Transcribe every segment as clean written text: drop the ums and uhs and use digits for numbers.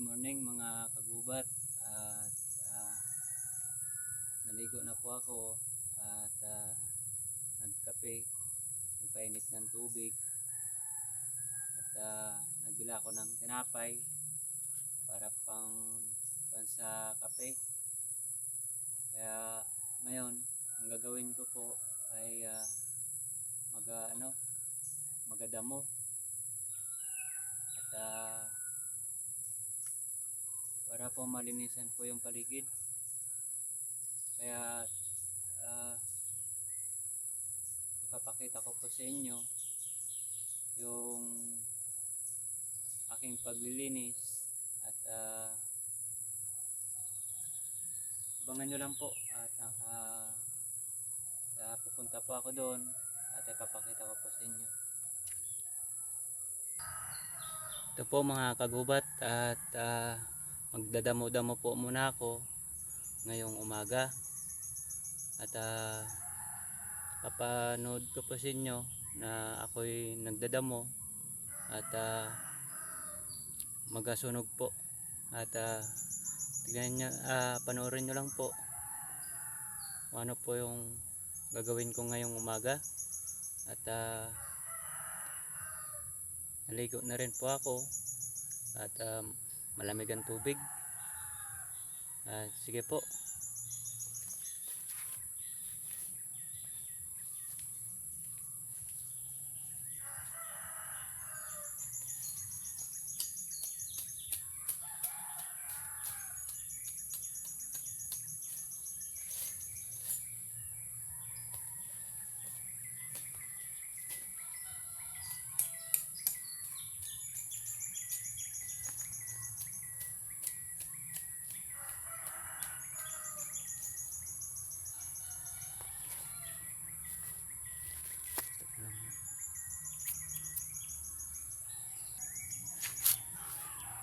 morning mga kagubat at naligo na po ako at nagkape, nagpainit ng tubig at nagbila ako ng tinapay para pang sa kape. Kaya ngayon ang gagawin ko po ay magadamo at para po malinisan po yung paligid. Kaya ipapakita ko po sa inyo yung aking paglilinis at abangan nyo lang po at pupunta po ako doon at ipapakita ko po sa inyo. Ito po mga kagubat at magdadamo-damo po muna ako ngayong umaga at papanood ko po sa inyo na ako'y nagdadamo at magasunog po at tignan nyo, panoorin nyo lang po kung ano po yung gagawin ko ngayong umaga at naligo na rin po ako at malamig ang tubig. Sige po.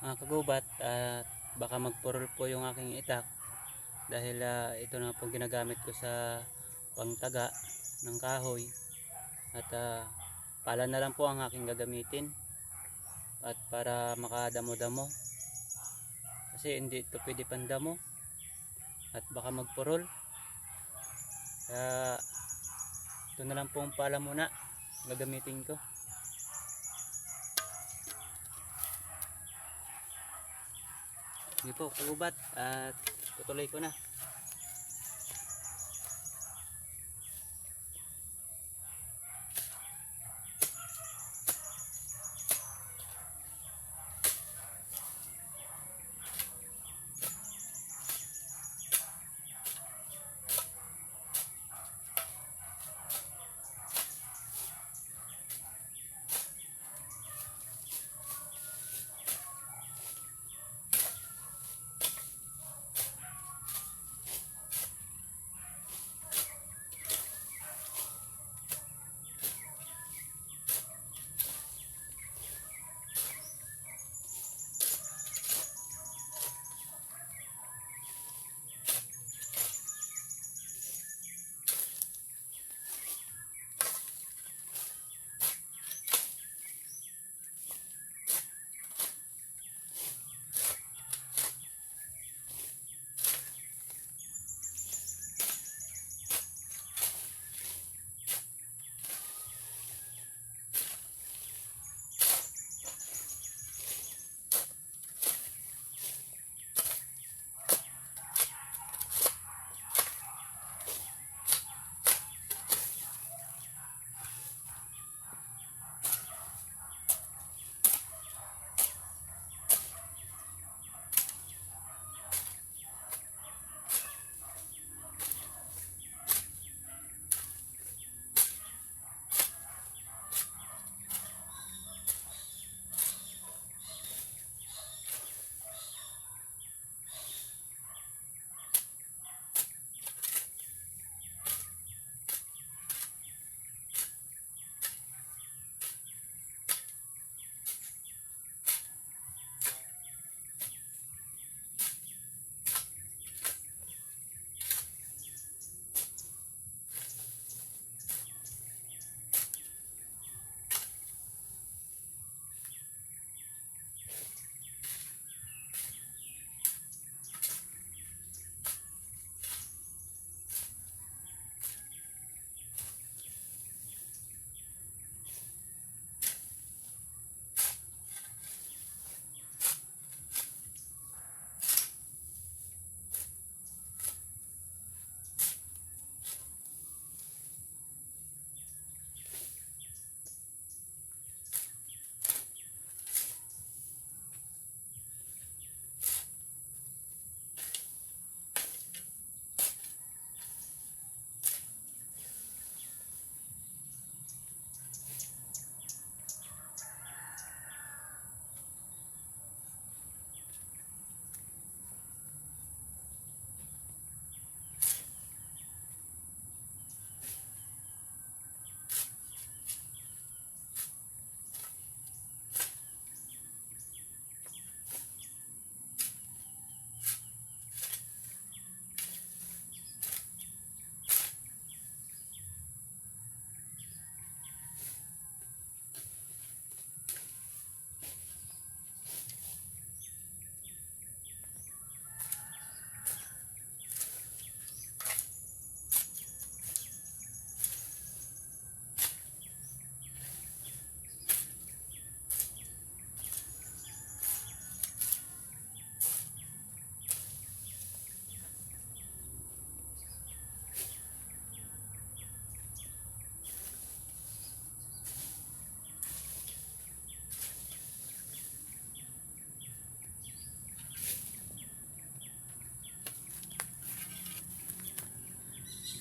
Mga kagubat at baka magpurol po yung aking itak dahil ito na po ginagamit ko sa pangtaga ng kahoy at pala na lang po ang aking gagamitin at para makadamo-damo kasi hindi ito pwede pandamo at baka magpurol. Kaya ito na lang po ang pala muna gagamitin ko. Hindi po kagubat at tutuloy ko na.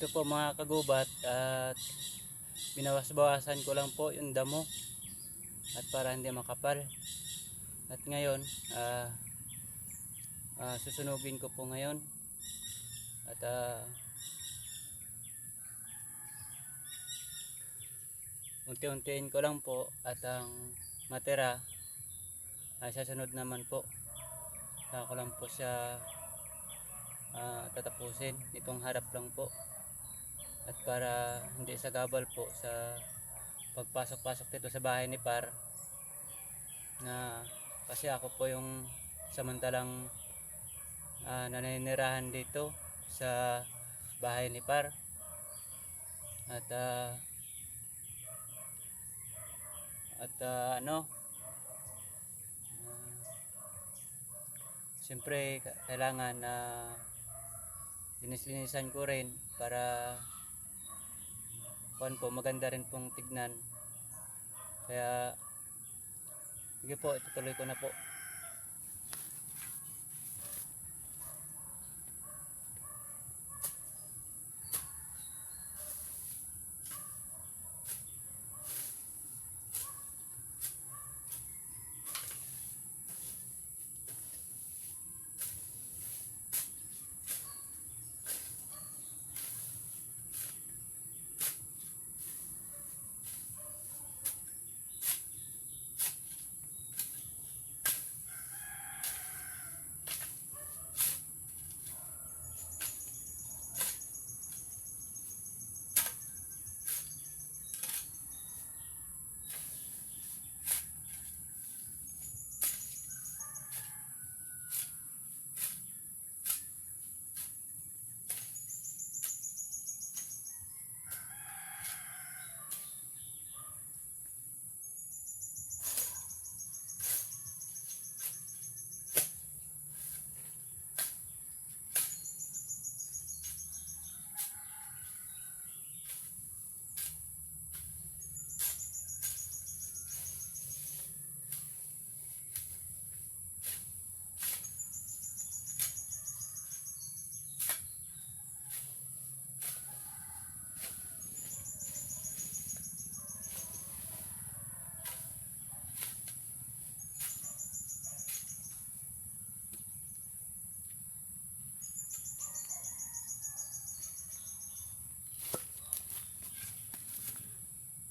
Ito po mga kagubat, at binawas-bawasan ko lang po yung damo at para hindi makapal. At ngayon susunugin ko po ngayon at unti-untiin ko lang po at ang matira ay sasunod naman po. Saka ko lang po siya tatapusin. Itong harap lang po. At para hindi sagabal po sa pagpasok-pasok dito sa bahay ni Par, na kasi ako po yung samantalang naninirahan dito sa bahay ni Par. At siyempre kailangan linis-linisan ko rin para po maganda rin pong tignan. Kaya sige po, itutuloy ko na po.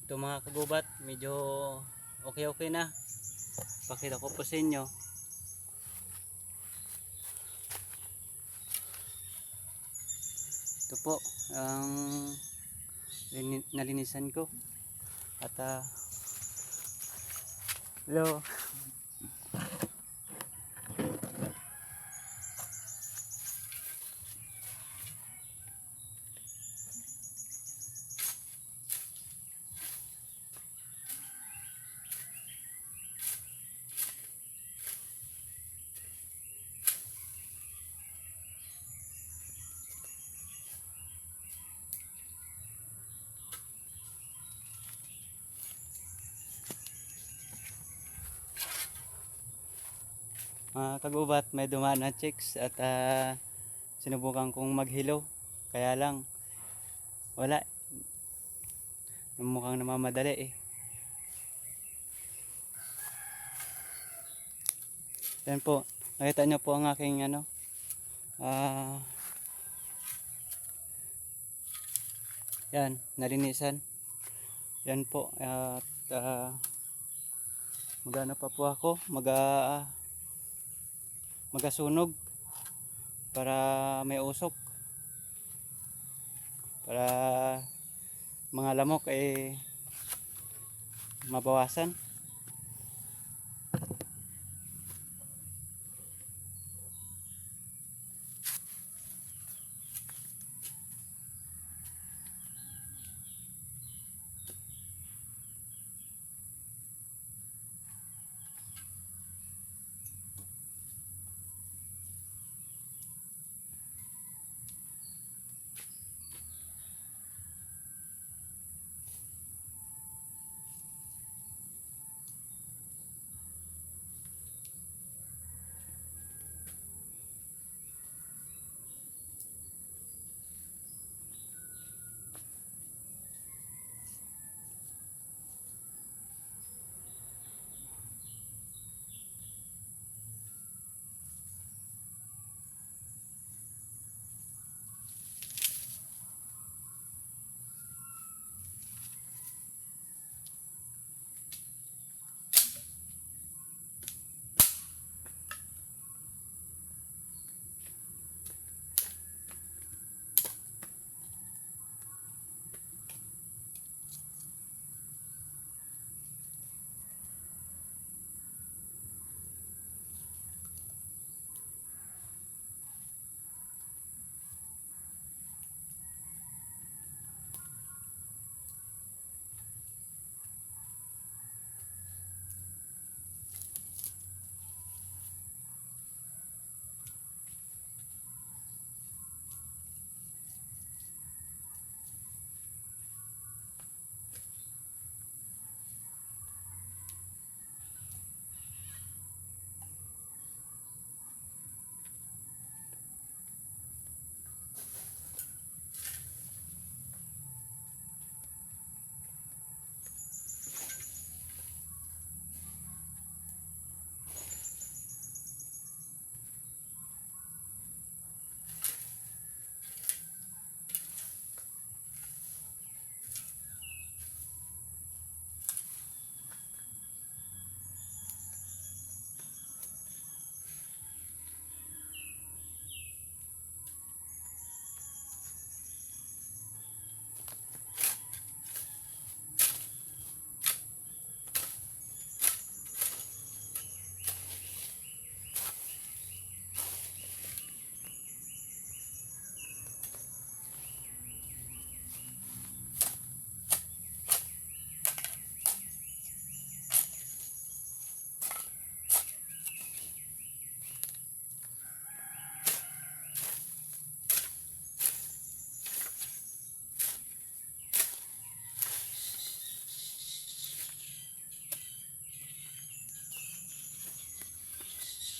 Ito mga kagubat, medyo okay na. Pakita ko po sa inyo. Ito po ang nalinisan ko. At hello. Kagubat, may dumaan na chicks at sinubukan kong maghilo, kaya lang wala, mukhang namamadali eh. Yan po, nakita nyo po ang aking yan, nalinisan. Yan po, at magana pa po ako magasunog para may usok, para mga lamok ay mabawasan.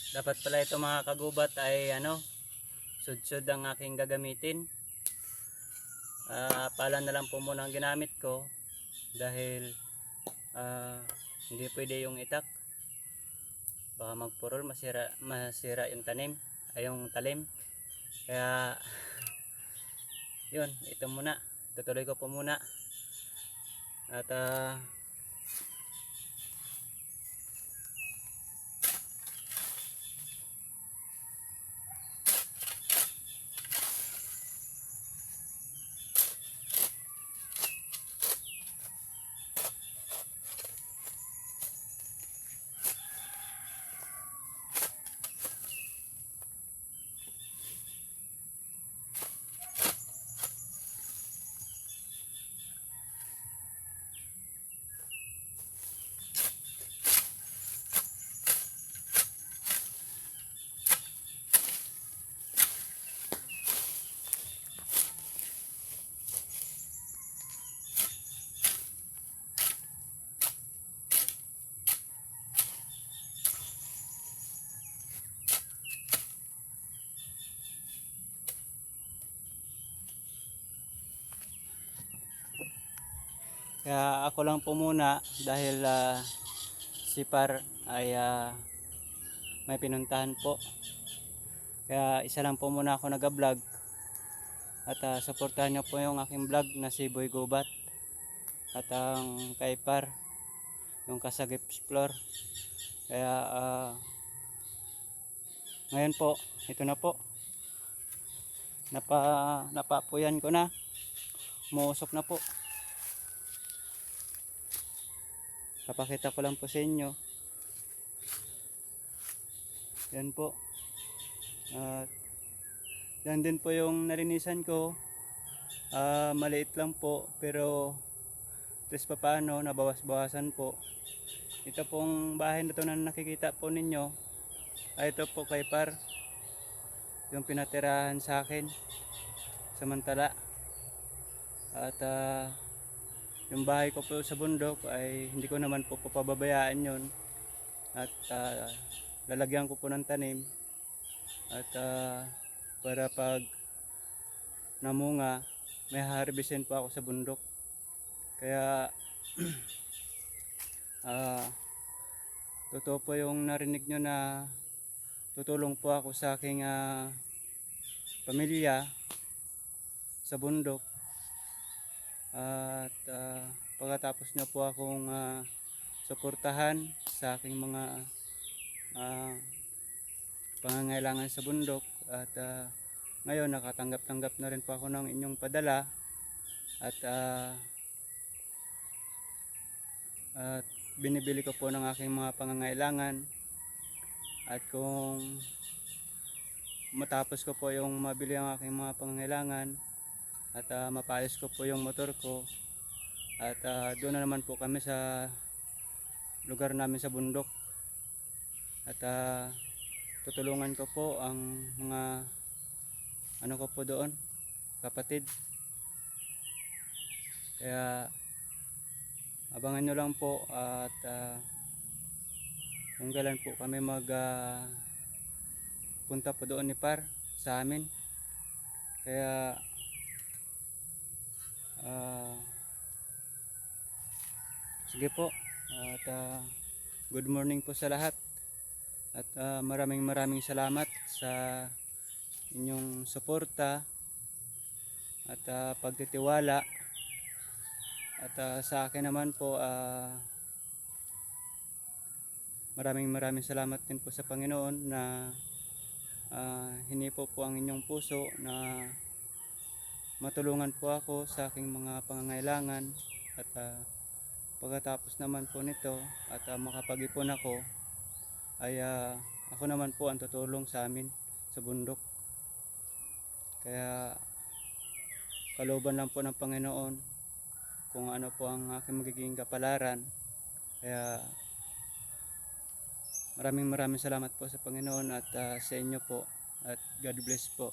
Dapat pala ito mga kagubat ay sudsud ang aking gagamitin. Pala na lang po muna ang ginamit ko dahil hindi pwede yung itak. Baka magpurol, masira yung talim. Kaya yun, ito muna. Tutuloy ko po muna. At kaya ako lang po muna dahil si Par ay may pinuntahan po. Kaya isa lang po muna ako nag-vlog. At suportahan nyo po yung aking vlog na si Boy Gubat. At ang kay Par, yung Kasagip Explore. Kaya ngayon po, ito na po. Napapuyan ko na. Umuusok na po. Papakita ko lang po sa inyo. Yan po. At yan din po yung nalinisan ko. Maliit lang po pero pa paano nabawas-bawasan po. Ito pong bahay na ito na nakikita po ninyo ay ito po kay Par, yung pinatirahan sa akin samantala. At yung bahay ko po sa bundok ay hindi ko naman po pababayaan yun. At lalagyan ko po ng tanim. At para pag namunga, may harvestin po ako sa bundok. Kaya totoo po yung narinig nyo na tutulong po ako sa aking pamilya sa bundok. At pagkatapos nyo po akong suportahan sa aking mga pangangailangan sa bundok. At ngayon nakatanggap-tanggap na rin po ako ng inyong padala. At binibili ko po ng aking mga pangangailangan. At kung matapos ko po yung mabili ang aking mga pangangailangan at mapayos ko po yung motor ko, at doon na naman po kami sa lugar namin sa bundok. At tutulungan ko po ang mga ko po doon, kapatid. Kaya abangan nyo lang po at kung kailan po kami punta po doon ni Par sa amin. Kaya sige po. At good morning po sa lahat. At maraming salamat sa inyong suporta at pagtitiwala. At sa akin naman po maraming salamat din po sa Panginoon na hinipo po ang inyong puso na matulungan po ako sa aking mga pangangailangan. At pagkatapos naman po nito at makapag-ipon ako, ay ako naman po ang tutulong sa amin sa bundok. Kaya kalooban lang po ng Panginoon kung ano po ang aking magiging kapalaran. Kaya maraming salamat po sa Panginoon at sa inyo po, at God bless po.